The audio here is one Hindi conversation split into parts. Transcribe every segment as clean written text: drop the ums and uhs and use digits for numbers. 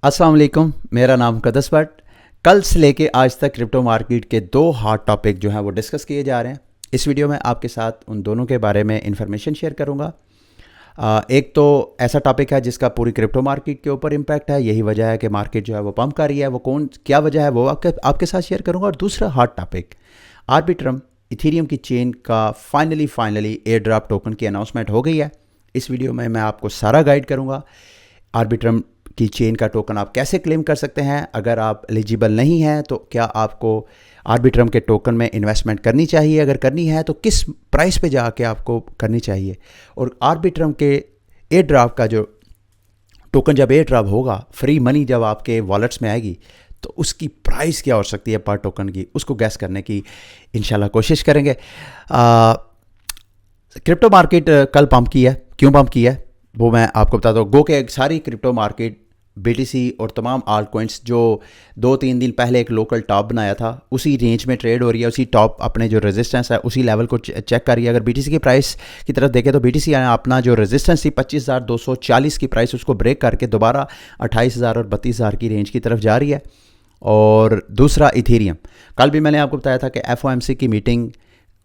अस्सलाम वालेकुम, मेरा नाम कदस भट्ट। कल से लेके आज तक क्रिप्टो मार्केट के दो हॉट टॉपिक जो हैं वो डिस्कस किए जा रहे हैं। इस वीडियो में आपके साथ उन दोनों के बारे में इंफॉर्मेशन शेयर करूंगा। एक तो ऐसा टॉपिक है जिसका पूरी क्रिप्टो मार्केट के ऊपर इम्पैक्ट है, यही वजह है कि मार्केट जो है वो पंप कर रही है, वो कौन क्या वजह है वो आपके साथ शेयर करूंगा। और दूसरा हॉट टॉपिक आर्बिट्रम इथेरियम की चेन का फाइनली एयर ड्रॉप टोकन की अनाउंसमेंट हो गई है। इस वीडियो में मैं आपको सारा गाइड करूंगा। आर्बिट्रम की चेन का टोकन आप कैसे क्लेम कर सकते हैं, अगर आप एलिजिबल नहीं हैं तो क्या आपको आर्बिट्रम के टोकन में इन्वेस्टमेंट करनी चाहिए, अगर करनी है तो किस प्राइस पे जाके आपको करनी चाहिए, और आर्बिट्रम के एयर ड्रॉप का जो टोकन जब एयर ड्रॉप होगा, फ्री मनी जब आपके वॉलेट्स में आएगी तो उसकी प्राइस क्या हो सकती है पर टोकन की, उसको गैस करने की इंशाल्लाह कोशिश करेंगे। क्रिप्टो मार्केट कल पंप की है, क्यों पंप की है वो मैं आपको बताता हूँ। गो के सारी क्रिप्टो मार्केट बीटीसी और तमाम आल्ट कॉइन्स जो 2-3 दिन पहले एक लोकल टॉप बनाया था उसी रेंज में ट्रेड हो रही है, उसी टॉप अपने जो रेजिस्टेंस है उसी लेवल को चेक कर रही है। अगर बीटीसी की प्राइस की तरफ देखें तो बीटीसी अपना जो रेजिस्टेंस थी 25,240 की प्राइस, उसको ब्रेक करके दोबारा 28,000 और 32,000 की रेंज की तरफ जा रही है। और दूसरा इथेरियम, कल भी मैंने आपको बताया था कि एफओएमसी की मीटिंग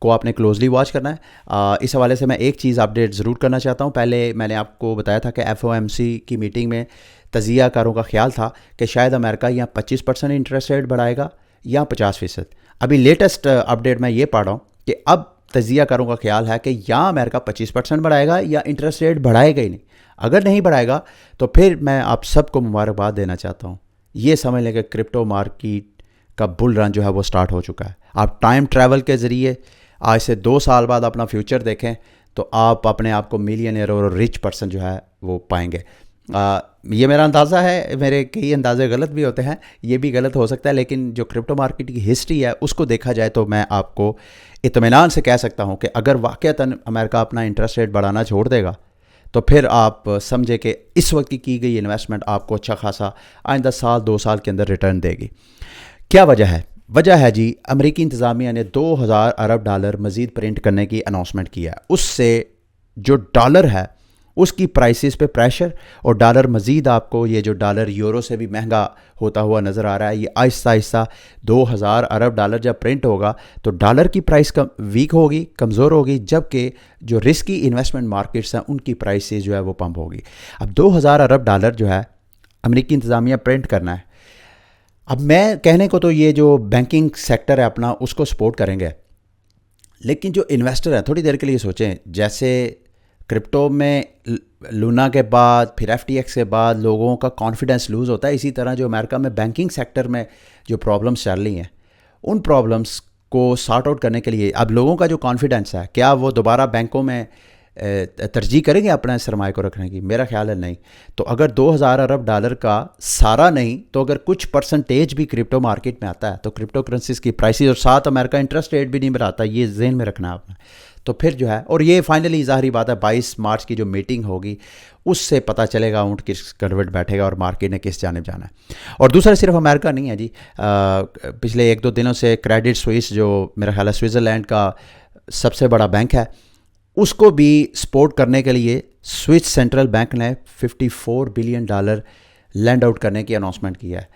को आपने क्लोजली वॉच करना है। इस हवाले से मैं एक चीज़ अपडेट ज़रूर करना चाहता हूँ। पहले मैंने आपको बताया था कि एफओएमसी की मीटिंग में तजियाकारों का ख्याल था कि शायद अमेरिका यहाँ 25% इंटरेस्ट रेट बढ़ाएगा या 50%। अभी लेटेस्ट अपडेट मैं ये पढ़ रहा हूँ कि अब तजियाकारों का ख्याल है कि यहाँ अमेरिका 25% बढ़ाएगा या इंटरेस्ट रेट बढ़ाएगा ही नहीं। अगर नहीं बढ़ाएगा तो फिर मैं आप सबको मुबारकबाद देना चाहता हूँ। ये समझ लें कि क्रिप्टो मार्केट का बुल रन जो है वो स्टार्ट हो चुका है। आप टाइम ट्रैवल के ज़रिए आज से 2 साल बाद अपना फ्यूचर देखें तो आप अपने आप को मिलियनियर और रिच पर्सन जो है वो पाएंगे। ये मेरा अंदाज़ा है, मेरे कई अंदाज़े गलत भी होते हैं, ये भी गलत हो सकता है, लेकिन जो क्रिप्टो मार्केट की हिस्ट्री है उसको देखा जाए तो मैं आपको इत्मीनान से कह सकता हूँ कि अगर वाक़ईतन अमेरिका अपना इंटरेस्ट रेट बढ़ाना छोड़ देगा तो फिर आप समझे कि इस वक्त की गई इन्वेस्टमेंट आपको अच्छा खासा आइंदा साल 2 साल के अंदर रिटर्न देगी। क्या वजह है? वजह है जी, अमेरिकी इंतज़ामिया ने 2000 अरब डॉलर मज़ीद प्रिंट करने की अनाउंसमेंट किया है। उससे जो डॉलर है उसकी प्राइसेस पे प्रेशर, और डॉलर मज़ीद आपको ये जो डॉलर यूरो से भी महंगा होता हुआ नज़र आ रहा है, ये आहिस्ता आहिस्ता 2000 अरब डॉलर जब प्रिंट होगा तो डॉलर की प्राइस कम वीक होगी, कमज़ोर होगी, जबकि जो रिस्की इन्वेस्टमेंट मार्केट्स हैं उनकी प्राइसेस जो है वो पंप होगी। अब 2000 अरब डॉलर जो है अमेरिकी इंतज़ामिया प्रिंट करना है। अब मैं कहने को तो ये जो बैंकिंग सेक्टर है अपना उसको सपोर्ट करेंगे, लेकिन जो इन्वेस्टर हैं थोड़ी देर के लिए सोचें। जैसे क्रिप्टो में लूना के बाद फिर एफटीएक्स के बाद लोगों का कॉन्फिडेंस लूज़ होता है, इसी तरह जो अमेरिका में बैंकिंग सेक्टर में जो प्रॉब्लम्स चल रही हैं उन प्रॉब्लम्स को सॉर्ट आउट करने के लिए अब लोगों का जो कॉन्फिडेंस है, क्या वो दोबारा बैंकों में तरजीह करेंगे अपने सरमाए को रखने की? मेरा ख्याल है नहीं। तो अगर 2000 अरब डॉलर का सारा नहीं तो अगर कुछ परसेंटेज भी क्रिप्टो मार्केट में आता है तो क्रिप्टो करेंसीज की प्राइसेस, और साथ अमेरिका इंटरेस्ट रेट भी नहीं बढ़ाता, ये जहन में रखना है आपने। तो फिर जो है, और ये फाइनली ज़ाहिर बात है 22 मार्च की जो मीटिंग होगी उससे पता चलेगा ऊँट किस करवट बैठेगा और मार्केट ने किस जानिब जाना है। और दूसरा सिर्फ अमेरिका नहीं है जी, पिछले 1-2 दिनों से क्रेडिट स्विस जो मेरा ख्याल है स्विट्ज़रलैंड का सबसे बड़ा बैंक है, उसको भी सपोर्ट करने के लिए स्विस सेंट्रल बैंक ने $54 बिलियन लैंड आउट करने की अनाउंसमेंट किया है।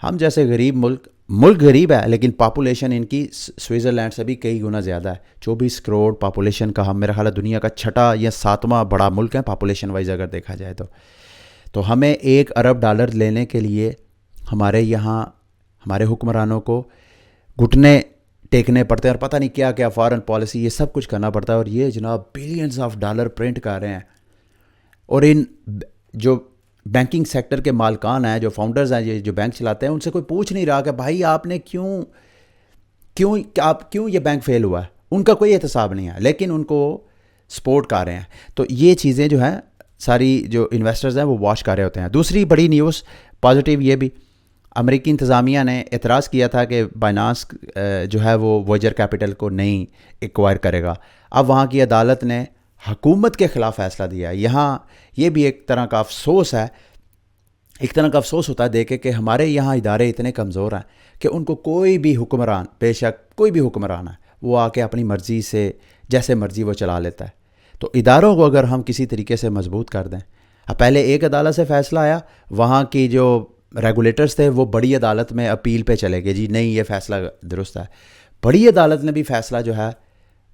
हम जैसे गरीब मुल्क गरीब है, लेकिन पॉपुलेशन इनकी स्विट्ज़रलैंड से भी कई गुना ज़्यादा है। 24 करोड़ पॉपुलेशन का हम, मेरा ख्याल है दुनिया का 6ठा या 7वां बड़ा मुल्क है पॉपुलेशन वाइज अगर देखा जाए तो हमें 1 अरब डॉलर लेने के लिए हमारे यहाँ हमारे हुक्मरानों को घुटने टेकने पड़ते हैं और पता नहीं क्या क्या फॉरेन पॉलिसी, ये सब कुछ करना पड़ता है। और ये जनाब बिलियंस ऑफ डॉलर प्रिंट कर रहे हैं, और इन जो बैंकिंग सेक्टर के मालकान हैं, जो फाउंडर्स हैं, ये जो बैंक चलाते हैं, उनसे कोई पूछ नहीं रहा कि भाई आपने क्यों ये बैंक फेल हुआ है। उनका कोई एहतसाब नहीं है, लेकिन उनको सपोर्ट कर रहे हैं। तो ये चीज़ें जो हैं सारी जो इन्वेस्टर्स हैं वो वॉच कर रहे होते हैं। दूसरी बड़ी न्यूज़ पॉजिटिव ये भी, अमेरिकी इंतज़ामिया ने एतराज़ किया था कि बाइनांस जो है वो वॉयजर कैपिटल को नहीं एक्वायर करेगा। अब वहाँ की अदालत ने हुकूमत के ख़िलाफ़ फ़ैसला दिया। यहाँ ये भी एक तरह का अफसोस है, एक तरह का अफसोस होता है देखे कि हमारे यहाँ इदारे इतने कमज़ोर हैं कि उनको कोई भी हुक्मरान, बेशक कोई भी हुक्मरान है, वो आके अपनी मर्ज़ी से जैसे मर्ज़ी वो चला लेता है। तो इदारों को अगर हम किसी तरीके से मजबूत कर दें, अब पहले एक अदालत से फ़ैसला आया, वहाँ की जो रेगुलेटर्स थे वो बड़ी अदालत में अपील पे चले गए, जी नहीं ये फ़ैसला दुरुस्त है। बड़ी अदालत ने भी फ़ैसला जो है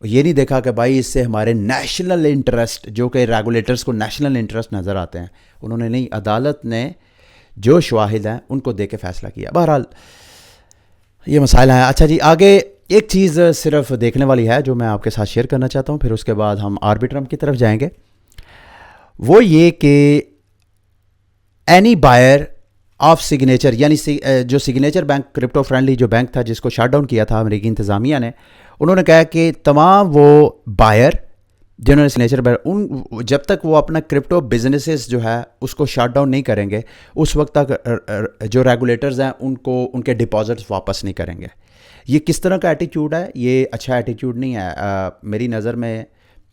ये नहीं देखा कि भाई इससे हमारे नेशनल इंटरेस्ट, जो कि रेगुलेटर्स को नेशनल इंटरेस्ट नज़र आते हैं, उन्होंने नहीं, अदालत ने जो शवाहिद हैं उनको दे के फ़ैसला किया। बहरहाल ये मसाइल है। अच्छा जी, आगे एक चीज़ सिर्फ देखने वाली है जो मैं आपके साथ शेयर करना चाहता हूँ, फिर उसके बाद हम आर्बिट्रम की तरफ जाएंगे। वो ये कि एनी बायर ऑफ सिग्नेचर, यानी जो सिग्नेचर बैंक क्रिप्टो फ्रेंडली जो बैंक था जिसको शट डाउन किया था अमेरिकी इंतज़ामिया ने, उन्होंने कहा कि तमाम वो बायर जिन्होंने सिग्नेचर बायर, उन जब तक वो अपना क्रिप्टो बिजनेसेस जो है उसको शट डाउन नहीं करेंगे उस वक्त तक जो रेगुलेटर्स हैं उनको उनके डिपॉजिट्स वापस नहीं करेंगे। ये किस तरह का एटीट्यूड है? ये अच्छा एटीट्यूड नहीं है। मेरी नज़र में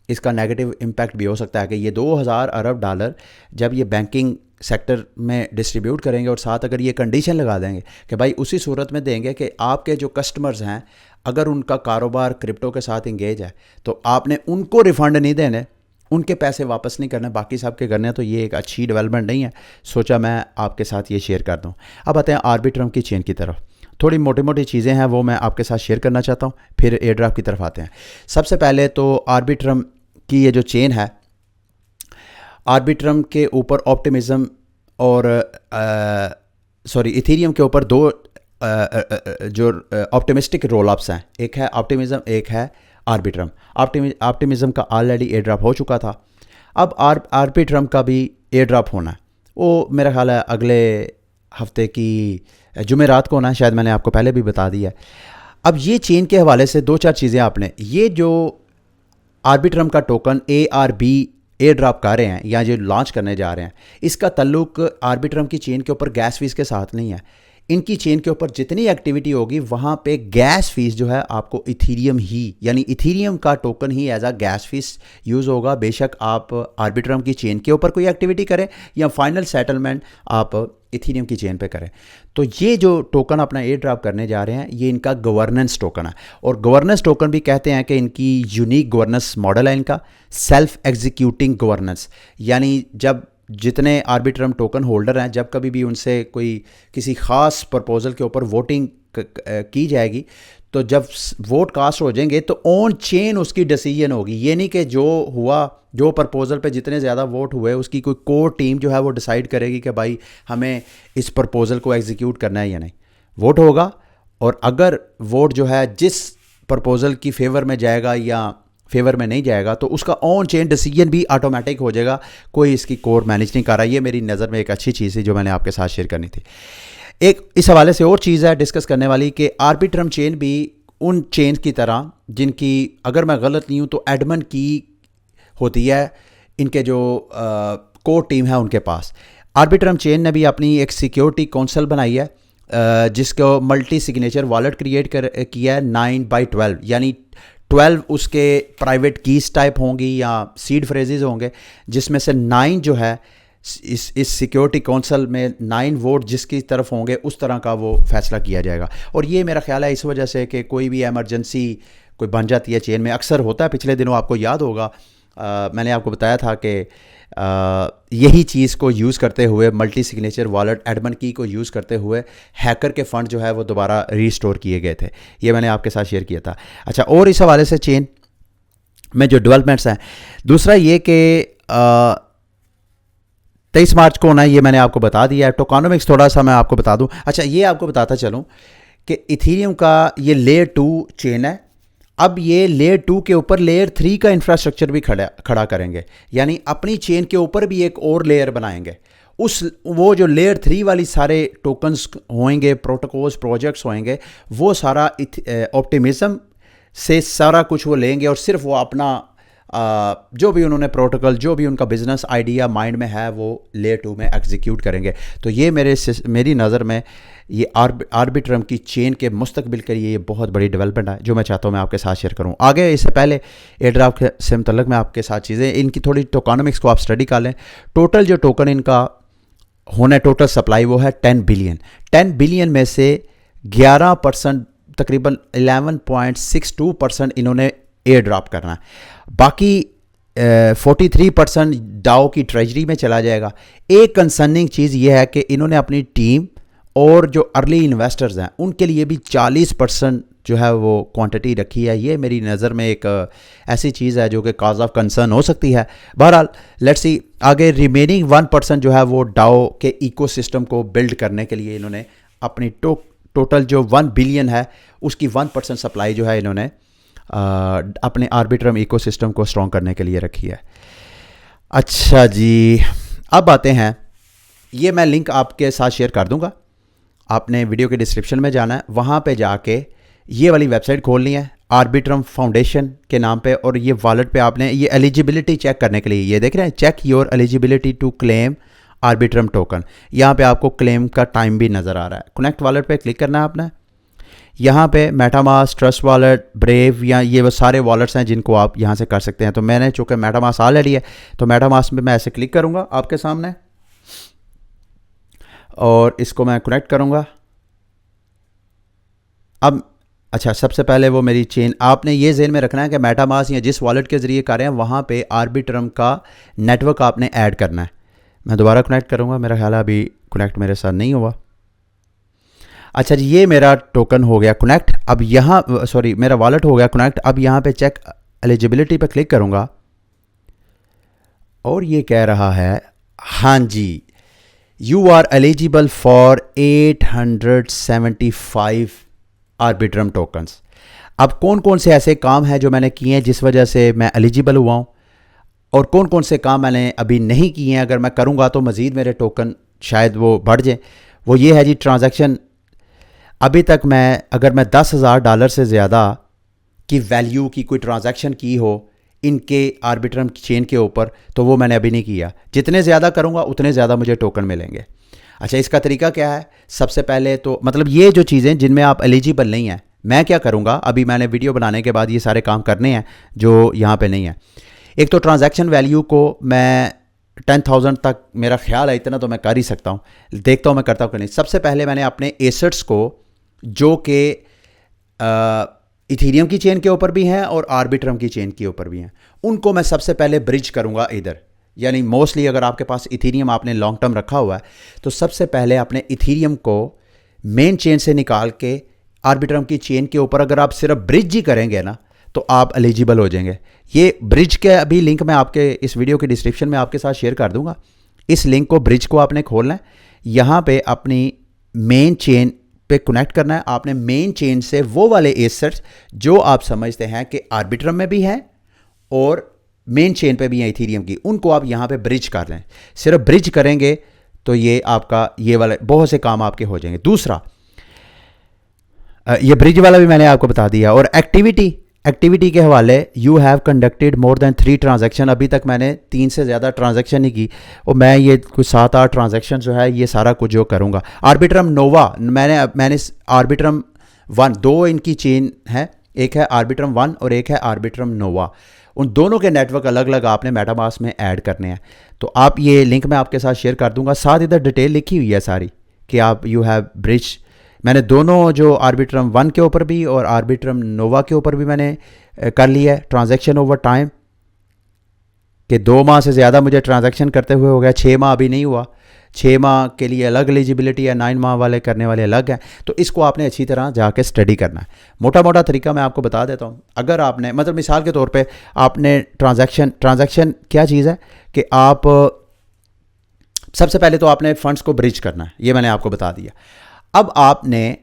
इसका नेगेटिव इम्पैक्ट भी हो सकता है कि ये 2000 अरब डॉलर जब ये बैंकिंग सेक्टर में डिस्ट्रीब्यूट करेंगे और साथ अगर ये कंडीशन लगा देंगे कि भाई उसी सूरत में देंगे कि आपके जो कस्टमर्स हैं अगर उनका कारोबार क्रिप्टो के साथ इंगेज है तो आपने उनको रिफ़ंड नहीं देने, उनके पैसे वापस नहीं करने, बाकी सब के करने हैं, तो ये एक अच्छी डेवलपमेंट नहीं है। सोचा मैं आपके साथ ये शेयर कर दूं। अब आते हैं आर्बिट्रम की चेन की तरफ। थोड़ी मोटी मोटी चीज़ें हैं वो मैं आपके साथ शेयर करना चाहता हूँ, फिर एयर ड्रॉप की तरफ आते हैं। सबसे पहले तो आर्बिट्रम की ये जो चेन है, आर्बिट्रम के ऊपर ऑप्टिमिज्म और इथीरियम के ऊपर दो जो ऑप्टिमिस्टिक रोल अप्स हैं, एक है ऑप्टिमिज्म, एक है आर्बिट्रम। ऑप्टिमिज्म का ऑलरेडी एयर ड्रॉप हो चुका था, अब आर्बिट्रम का भी एयर ड्रॉप होना है। वो मेरा ख्याल है अगले हफ्ते की जुमेरात को होना है, शायद मैंने आपको पहले भी बता दिया है। अब ये चेन के हवाले से दो चार चीज़ें आपने, ये जो आर्बिट्रम का टोकन ARB एयर ड्रॉप कर रहे हैं या जो लॉन्च करने जा रहे हैं, इसका ताल्लुक आर्बिट्रम की चेन के ऊपर गैस फीस के साथ नहीं है। इनकी चेन के ऊपर जितनी एक्टिविटी होगी वहाँ पे गैस फीस जो है आपको इथीरियम ही, यानी इथीरियम का टोकन ही एज आ गैस फीस यूज़ होगा। बेशक आप आर्बिट्रम की चेन के ऊपर कोई एक्टिविटी करें या फाइनल सेटलमेंट आप इथीरियम की चेन पे करें। तो ये जो टोकन अपना एयर ड्रॉप करने जा रहे हैं ये इनका गवर्नेंस टोकन है, और गवर्नेंस टोकन भी कहते हैं कि इनकी यूनिक गवर्नेंस मॉडल है इनका, सेल्फ एग्जीक्यूटिंग गवर्नेंस। यानी जब जितने आर्बिट्रम टोकन होल्डर हैं, जब कभी भी उनसे कोई किसी ख़ास प्रपोजल के ऊपर वोटिंग की जाएगी तो जब वोट कास्ट हो जाएंगे तो ऑन चेन उसकी डिसीजन होगी। ये नहीं कि जो हुआ, जो प्रपोजल पे जितने ज़्यादा वोट हुए उसकी कोई कोर टीम जो है वो डिसाइड करेगी कि भाई हमें इस प्रपोजल को एग्जीक्यूट करना है या नहीं। वोट होगा और अगर वोट जो है जिस प्रपोजल की फेवर में जाएगा या फेवर में नहीं जाएगा तो उसका ऑन चेन डिसीजन भी ऑटोमेटिक हो जाएगा, कोई इसकी कोर मैनेज नहीं कर रहा। ये मेरी नज़र में एक अच्छी चीज़ है जो मैंने आपके साथ शेयर करनी थी। एक इस हवाले से और चीज़ है डिस्कस करने वाली कि आर्बिट्रम चेन भी उन चेन की तरह जिनकी, अगर मैं गलत नहीं हूँ तो एडमन की होती है इनके जो कोर टीम है उनके पास। आर्बिट्रम चेन ने भी अपनी एक सिक्योरिटी काउंसिल बनाई है जिसको मल्टी सिग्नेचर वॉलेट क्रिएट किया है 9/12, यानी 12 उसके प्राइवेट कीज टाइप होंगी या सीड फ्रेजेस होंगे, जिसमें से 9 जो है इस सिक्योरिटी काउंसिल में 9 वोट जिसकी तरफ होंगे उस तरह का वो फैसला किया जाएगा। और ये मेरा ख्याल है इस वजह से कि कोई भी एमरजेंसी कोई बन जाती है चेन में, अक्सर होता है। पिछले दिनों आपको याद होगा मैंने आपको बताया था कि यही चीज़ को यूज़ करते हुए, मल्टी सिग्नेचर वॉलेट एडमन की को यूज़ करते हुए हैकर के फंड जो है वो दोबारा रीस्टोर किए गए थे। ये मैंने आपके साथ शेयर किया था। अच्छा, और इस हवाले से चेन में जो डेवलपमेंट्स हैं, दूसरा ये कि 23 मार्च को होना है, ये मैंने आपको बता दिया है। टोकनोमिक्स थोड़ा सा मैं आपको बता दूं। अच्छा, ये आपको बताता चलूं कि इथीरियम का ये लेयर 2 चेन है। अब ये लेयर 2 के ऊपर लेयर 3 का इंफ्रास्ट्रक्चर भी खड़ा करेंगे, यानी अपनी चेन के ऊपर भी एक और लेयर बनाएंगे। वो जो लेयर 3 वाली सारे टोकन्स होंगे, प्रोटोकॉल्स, प्रोजेक्ट्स होंगे, वो सारा ऑप्टिमिज्म से सारा कुछ वो लेंगे और सिर्फ वो अपना जो भी उन्होंने प्रोटोकॉल, जो भी उनका बिजनेस आइडिया माइंड में है वो लेयर 2 में एग्जीक्यूट करेंगे। तो ये मेरी नज़र में ये आर्बिट्रम की चेन के मुस्तकबिल के लिए ये बहुत बड़ी डेवलपमेंट है जो मैं चाहता हूँ मैं आपके साथ शेयर करूँ। आगे इससे पहले एयरड्राफ्ट से मुतल्लिक मैं आपके साथ चीज़ें इनकी थोड़ी टोकनोमिक्स को आप स्टडी कर लें। टोटल जो टोकन इनका होना, टोटल सप्लाई वो है 10 बिलियन। 10 बिलियन में से 11% तकरीबन 11.62% इन्होंने एयर ड्रॉप करना है, बाकी 43% डाओ की ट्रेजरी में चला जाएगा। एक कंसर्निंग चीज़ ये है कि इन्होंने अपनी टीम और जो अर्ली इन्वेस्टर्स हैं उनके लिए भी 40% जो है वो क्वांटिटी रखी है। ये मेरी नज़र में एक ऐसी चीज़ है जो कि काज ऑफ कंसर्न हो सकती है। बहरहाल लेट्स सी आगे रिमेनिंग 1% जो है वो डाओ के इकोसिस्टम को बिल्ड करने के लिए इन्होंने अपनी टोटल जो 1 बिलियन है उसकी 1% सप्लाई जो है इन्होंने अपने आर्बिट्रम इकोसिस्टम को स्ट्रॉन्ग करने के लिए रखी है। अच्छा जी, अब आते हैं, ये मैं लिंक आपके साथ शेयर कर दूंगा, आपने वीडियो के डिस्क्रिप्शन में जाना है, वहाँ पे जाके ये वाली वेबसाइट खोलनी है आर्बिट्रम फाउंडेशन के नाम पे, और ये वॉलेट पे आपने ये एलिजिबिलिटी चेक करने के लिए ये देख रहे हैं, check your eligibility to claim Arbitrum token. यहाँ पे आपको क्लेम का टाइम भी नज़र आ रहा है। कनेक्ट वॉलेट पे क्लिक करना है आपने। यहाँ पे मेटामास्क, ट्रस्ट वॉलेट, ब्रेव, या ये वो सारे वॉलेट्स हैं जिनको आप यहाँ से कर सकते हैं। तो मैंने चूँकि मेटामास्क ऑलरेडी है तो मेटामास्क में मैं ऐसे क्लिक करूँगा आपके सामने और इसको मैं कनेक्ट करूँगा। अब अच्छा, सबसे पहले वो मेरी चेन आपने ये ज़हन में रखना है कि मेटामास्क या जिस वॉलेट के ज़रिए कर रहे हैं वहाँ पे आर्बिट्रम का नेटवर्क आपने ऐड करना है। मैं दोबारा कनेक्ट करूँगा, मेरा ख्याल है अभी कनेक्ट मेरे साथ नहीं हुआ। अच्छा जी, ये मेरा टोकन हो गया कनेक्ट। अब यहाँ सॉरी मेरा वॉलेट हो गया कनेक्ट। अब यहाँ पे चेक एलिजिबिलिटी पे क्लिक करूँगा और ये कह रहा है हाँ जी, you are eligible for 875 Arbitrum tokens. अब कौन कौन से ऐसे काम हैं जो मैंने किए हैं जिस वजह से मैं एलिजिबल हुआ हूँ, और कौन कौन से काम मैंने अभी नहीं किए हैं, अगर मैं करूँगा तो मज़ीद मेरे टोकन शायद वो बढ़ जाए। वो ये है जी, ट्रांजैक्शन अभी तक मैं अगर मैं $10,000 से ज़्यादा की वैल्यू की कोई ट्रांजैक्शन की हो इनके आर्बिट्रम चेन के ऊपर तो वो मैंने अभी नहीं किया। जितने ज़्यादा करूँगा उतने ज़्यादा मुझे टोकन मिलेंगे। अच्छा, इसका तरीका क्या है? सबसे पहले तो मतलब ये जो चीज़ें जिनमें आप एलिजिबल नहीं हैं, मैं क्या करूँगा, अभी मैंने वीडियो बनाने के बाद ये सारे काम करने हैं जो यहाँ पे नहीं है। एक तो ट्रांजैक्शन वैल्यू को मैं 10,000 तक, मेरा ख्याल है इतना तो मैं कर ही सकता हूँ, देखता हूँ मैं करता हूँ कि नहीं। सबसे पहले मैंने अपने एसेट्स को जो कि इथीरियम की चेन के ऊपर भी हैं और आर्बिट्रम की चेन के ऊपर भी हैं, उनको मैं सबसे पहले ब्रिज करूँगा इधर। यानी मोस्टली अगर आपके पास इथीरियम आपने लॉन्ग टर्म रखा हुआ है तो सबसे पहले अपने इथीरियम को मेन चेन से निकाल के आर्बिट्रम की चेन के ऊपर अगर आप सिर्फ ब्रिज ही करेंगे ना तो आप एलिजिबल हो जाएंगे। ये ब्रिज के अभी लिंक मैं आपके इस वीडियो के डिस्क्रिप्शन में आपके साथ शेयर कर दूंगा। इस लिंक को, ब्रिज को आपने खोलना है, यहाँ पे अपनी मेन चेन पे कनेक्ट करना है। आपने मेन चेन से वो वाले एसेट्स जो आप समझते हैं कि आर्बिट्रम में भी हैं और मेन चेन पे भी हैं इथीरियम की, उनको आप यहाँ पे ब्रिज कर लें। सिर्फ ब्रिज करेंगे तो ये आपका ये वाले बहुत से काम आपके हो जाएंगे। दूसरा, ये ब्रिज वाला भी मैंने आपको बता दिया। और एक्टिविटी के हवाले, you have conducted more than 3 transaction. अभी तक मैंने 3 से ज़्यादा ट्रांजैक्शन नहीं की और मैं ये कुछ 7-8 ट्रांजैक्शन जो है ये सारा कुछ जो करूँगा। आर्बिट्रम नोवा, मैंने आर्बिट्रम 1, 2 इनकी चेन है, एक है आर्बिट्रम 1 और एक है आर्बिट्रम नोवा। उन दोनों के नेटवर्क अलग अलग आपने मेटामास्क में ऐड करने हैं। तो आप ये लिंक मैं आपके साथ शेयर कर दूंगा, साथ इधर डिटेल लिखी हुई है सारी कि आप यू हैव ब्रिज। मैंने दोनों जो आर्बिट्रम 1 के ऊपर भी और आर्बिट्रम नोवा के ऊपर भी मैंने कर लिया है ट्रांजैक्शन ओवर टाइम, कि 2 माह से ज़्यादा मुझे ट्रांजैक्शन करते हुए हो गया, 6 माह अभी नहीं हुआ। 6 माह के लिए अलग एलिजिबिलिटी है, 9 माह वाले करने वाले अलग हैं। तो इसको आपने अच्छी तरह जाके स्टडी करना है। मोटा मोटा तरीका मैं आपको बता देता हूँ। अगर आपने मतलब मिसाल के तौर पे आपने ट्रांजैक्शन क्या चीज़ है कि आप सबसे पहले तो आपने फंड्स को ब्रिज करना है, ये मैंने आपको बता दिया। अब आपने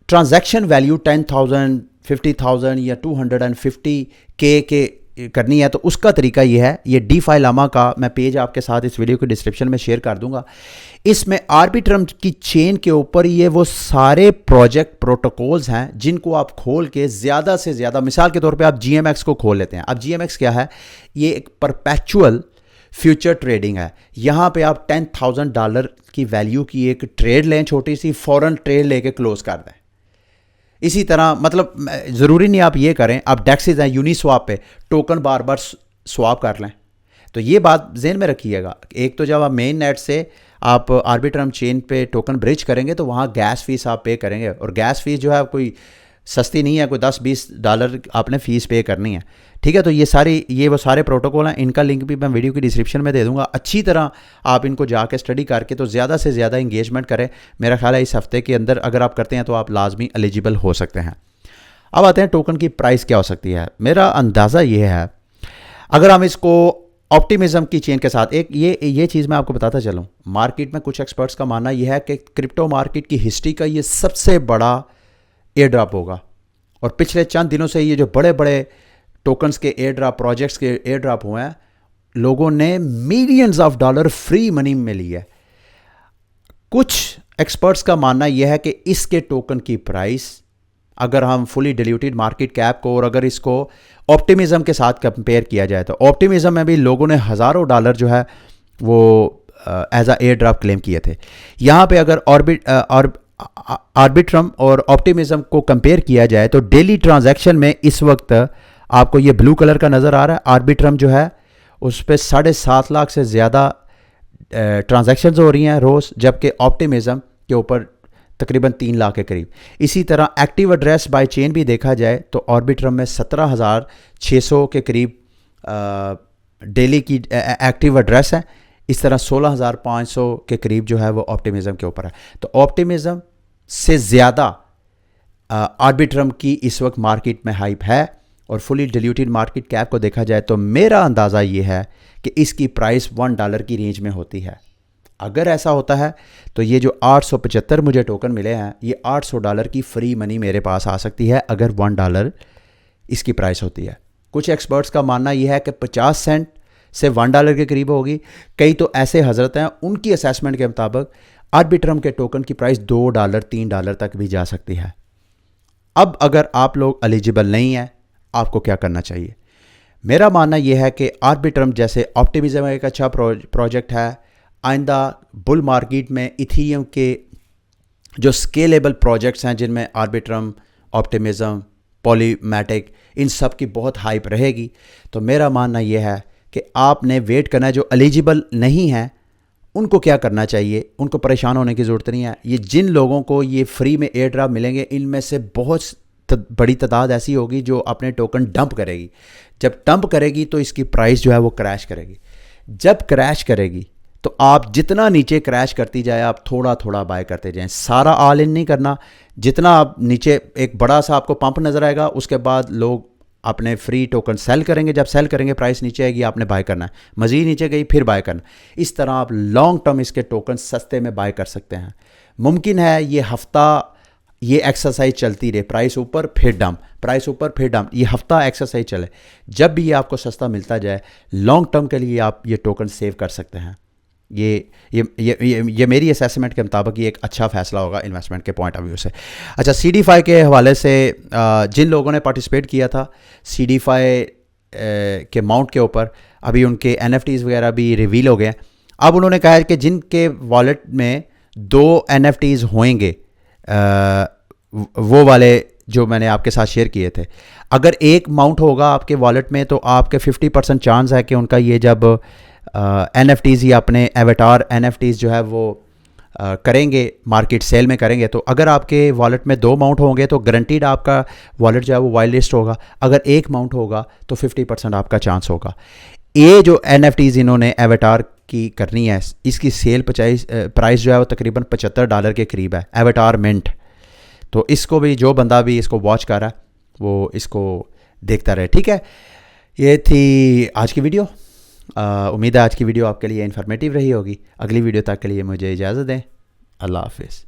ट्रांजैक्शन वैल्यू 10,000, 50,000 या 250K के करनी है तो उसका तरीका ये है। ये DeFi Llama का मैं पेज आपके साथ इस वीडियो के डिस्क्रिप्शन में शेयर कर दूंगा। इसमें आर्बिट्रम की चेन के ऊपर ये वो सारे प्रोजेक्ट प्रोटोकॉल्स हैं जिनको आप खोल के ज़्यादा से ज़्यादा, मिसाल के तौर पे आप GMX को खोल लेते हैं। अब GMX क्या है? ये एक परपेचुअल फ्यूचर ट्रेडिंग है। यहाँ पे आप $10,000 की वैल्यू की एक ट्रेड लें, छोटी सी फॉरेन ट्रेड लेके क्लोज कर दें। इसी तरह मतलब ज़रूरी नहीं आप ये करें, आप डेक्सेस हैं यूनिस्वाप पे टोकन बार बार स्वाप कर लें। तो ये बात ज़हन में रखिएगा। एक तो जब आप मेन नेट से आप आर्बिट्रम चेन पे टोकन ब्रिज करेंगे तो वहाँ गैस फीस आप पे करेंगे, और गैस फीस जो है कोई सस्ती नहीं है, कोई $10-20 आपने फ़ीस पे करनी है, ठीक है। तो ये वो सारे प्रोटोकॉल हैं, इनका लिंक भी मैं वीडियो की डिस्क्रिप्शन में दे दूंगा। अच्छी तरह आप इनको जाके स्टडी करके तो ज़्यादा से ज़्यादा इंगेजमेंट करें। मेरा ख्याल है इस हफ्ते के अंदर अगर आप करते हैं तो आप लाजमी एलिजिबल हो सकते हैं। अब आते हैं टोकन की प्राइस क्या हो सकती है। मेरा अंदाज़ा ये है, अगर हम इसको ऑप्टिमिज्म की चेन के साथ, एक ये चीज़ मैं आपको बताता चलूँ, मार्केट में कुछ एक्सपर्ट्स का मानना यह है कि क्रिप्टो मार्केट की हिस्ट्री का ये सबसे बड़ा एयर ड्रॉप होगा। और पिछले चंद दिनों से ये जो बड़े बड़े टोकन्स के एयर ड्रॉप, प्रोजेक्ट्स के एयर ड्रॉप हुए हैं, लोगों ने millions of dollar free money में ली है। कुछ एक्सपर्ट्स का मानना यह है कि इसके टोकन की प्राइस, अगर हम फुली डिल्यूटेड मार्केट कैप को और अगर इसको ऑप्टिमिज्म के साथ कंपेयर किया जाए, तो ऑप्टिमिज्म में भी लोगों ने हज़ारों डॉलर जो है वो as a air drop claim किए थे। यहाँ पे अगर आर्बिट्रम और ऑप्टिमिज्म को कंपेयर किया जाए तो डेली ट्रांजैक्शन में इस वक्त आपको ये ब्लू कलर का नज़र आ रहा है, आर्बिट्रम जो है उस पर 7.5 लाख से ज़्यादा ट्रांजैक्शंस हो रही हैं रोज़, जबकि ऑप्टिमिज्म के ऊपर तकरीबन 3 लाख के करीब। इसी तरह एक्टिव एड्रेस बाय चेन भी देखा जाए तो ऑर्बिट्रम में 17,600 के करीब डेली की एक्टिव एड्रेस है। इस तरह 16,500 के करीब जो है वो ऑप्टिमिज्म के ऊपर है। तो ऑप्टिमिज्म से ज़्यादा आर्बिट्रम की इस वक्त मार्केट में हाइप है। और फुली डिल्यूटेड मार्केट कैप को देखा जाए तो मेरा अंदाज़ा ये है कि इसकी प्राइस $1 की रेंज में होती है। अगर ऐसा होता है तो ये जो 875 मुझे टोकन मिले हैं, ये $800 की फ्री मनी मेरे पास आ सकती है अगर $1 इसकी प्राइस होती है। कुछ एक्सपर्ट्स का मानना यह है कि 50 सेंट से $1 के करीब होगी। कई तो ऐसे हजरत हैं, उनकी असेसमेंट के मुताबिक आर्बिट्रम के टोकन की प्राइस $2, $3 तक भी जा सकती है। अब अगर आप लोग एलिजिबल नहीं हैं, आपको क्या करना चाहिए? मेरा मानना यह है कि आर्बिट्रम जैसे ऑप्टिमिज्म एक अच्छा प्रोजेक्ट है। आइंदा बुल मार्केट में इथीरियम के जो स्केलेबल प्रोजेक्ट्स हैं, जिनमें आर्बिट्रम, ऑप्टिमिज्म, पॉलीमैटिक, इन सब की बहुत हाइप रहेगी। तो मेरा मानना यह है कि आपने वेट करना है। जो एलिजिबल नहीं है उनको क्या करना चाहिए? उनको परेशान होने की ज़रूरत नहीं है। ये जिन लोगों को ये फ्री में एयर ड्रॉप मिलेंगे, इनमें से बहुत बड़ी तादाद ऐसी होगी जो अपने टोकन डंप करेगी। जब डंप करेगी तो इसकी प्राइस जो है वो क्रैश करेगी। जब क्रैश करेगी तो आप जितना नीचे क्रैश करती जाए, आप थोड़ा थोड़ा बाय करते जाएं। सारा ऑल इन नहीं करना। जितना आप नीचे एक बड़ा सा आपको पंप नज़र आएगा, उसके बाद लोग अपने फ्री टोकन सेल करेंगे। जब सेल करेंगे प्राइस नीचे आएगी, आपने बाय करना है। मज़ीद नीचे गई फिर बाय करना। इस तरह आप लॉन्ग टर्म इसके टोकन सस्ते में बाय कर सकते हैं। मुमकिन है ये हफ्ता ये एक्सरसाइज चलती रहे, प्राइस ऊपर फिर डंप, प्राइस ऊपर फिर डंप, ये हफ्ता एक्सरसाइज चले। जब भी ये आपको सस्ता मिलता जाए, लॉन्ग टर्म के लिए आप ये टोकन सेव कर सकते हैं। ये मेरी असेसमेंट के मुताबिक ये एक अच्छा फैसला होगा इन्वेस्टमेंट के पॉइंट ऑफ व्यू से। अच्छा, CDFI के हवाले से जिन लोगों ने पार्टिसिपेट किया था CDFI के माउंट के ऊपर, अभी उनके NFTs वगैरह भी रिवील हो गए। अब उन्होंने कहा है कि जिनके वॉलेट में 2 NFTs होंगे, वो वाले जो मैंने आपके साथ शेयर किए थे, अगर एक माउंट होगा आपके वॉलेट में तो आपके 50% चांस है कि उनका ये जब NFTs ही अपने एवेटार NFTs जो है वो करेंगे, मार्केट सेल में करेंगे। तो अगर आपके वॉलेट में 2 माउंट होंगे तो गारंटीड आपका वॉलेट जो है वो वाइट लिस्ट होगा। अगर एक माउंट होगा तो 50% आपका चांस होगा। ये जो NFTs इन्होंने एवेटार की करनी है, इसकी सेल प्राइस जो है वो तकरीबन $75 के करीब है, एवेटार मिंट। तो इसको भी, जो बंदा भी इसको वॉच कर रहा है वो इसको देखता रहे, ठीक है। ये थी आज की वीडियो। उम्मीद है आज की वीडियो आपके लिए इन्फॉर्मेटिव रही होगी। अगली वीडियो तक के लिए मुझे इजाज़त दें। अल्लाह हाफिज़।